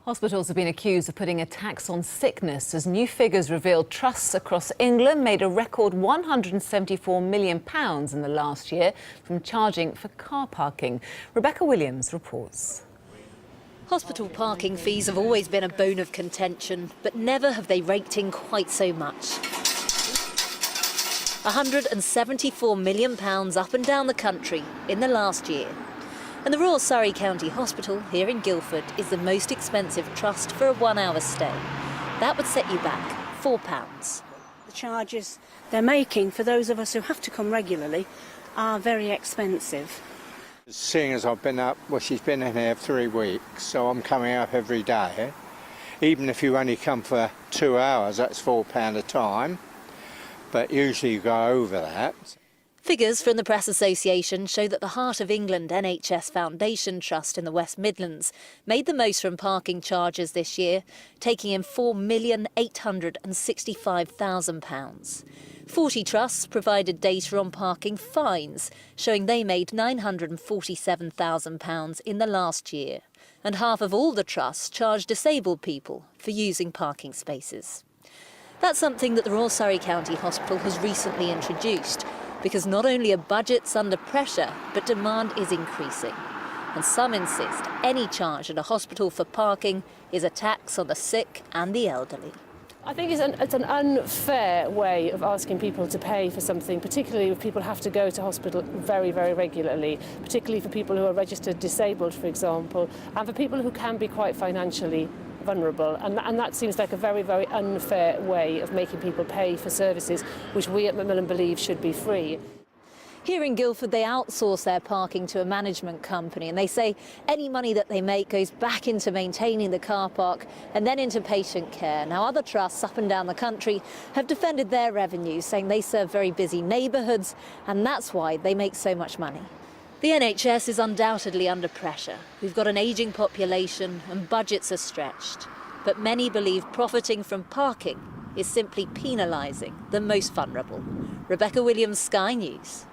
Hospitals have been accused of putting a tax on sickness as new figures reveal trusts across England made a record £174 million in the last year from charging for car parking. Rebecca Williams reports. Hospital parking fees have always been a bone of contention, but never have they raked in quite so much. £174 million up and down the country in the last year. And the Royal Surrey County Hospital here in Guildford is the most expensive trust for a 1-hour stay. That would set you back £4. The charges they're making for those of us who have to come regularly are very expensive. Seeing as I've been up, well, she's been in here 3 weeks, so I'm coming up every day. Even if you only come for 2 hours, that's £4 a time, but usually you go over that. Figures from the Press Association show that the Heart of England NHS Foundation Trust in the West Midlands made the most from parking charges this year, taking in £4,865,000. 40 trusts provided data on parking fines, showing they made £947,000 in the last year. And half of all the trusts charged disabled people for using parking spaces. That's something that the Royal Surrey County Hospital has recently introduced, because not only are budgets under pressure, but demand is increasing. And some insist any charge at a hospital for parking is a tax on the sick and the elderly. I think it's an unfair way of asking people to pay for something, particularly if people have to go to hospital very, very regularly, particularly for people who are registered disabled, for example, and for people who can be quite financially vulnerable. And that seems like a very, very unfair way of making people pay for services which we at Macmillan believe should be free. Here in Guildford, they outsource their parking to a management company, and they say any money that they make goes back into maintaining the car park and then into patient care. Now, other trusts up and down the country have defended their revenues, saying they serve very busy neighbourhoods, and that's why they make so much money. The NHS is undoubtedly under pressure. We've got an ageing population and budgets are stretched. But many believe profiting from parking is simply penalising the most vulnerable. Rebecca Williams, Sky News.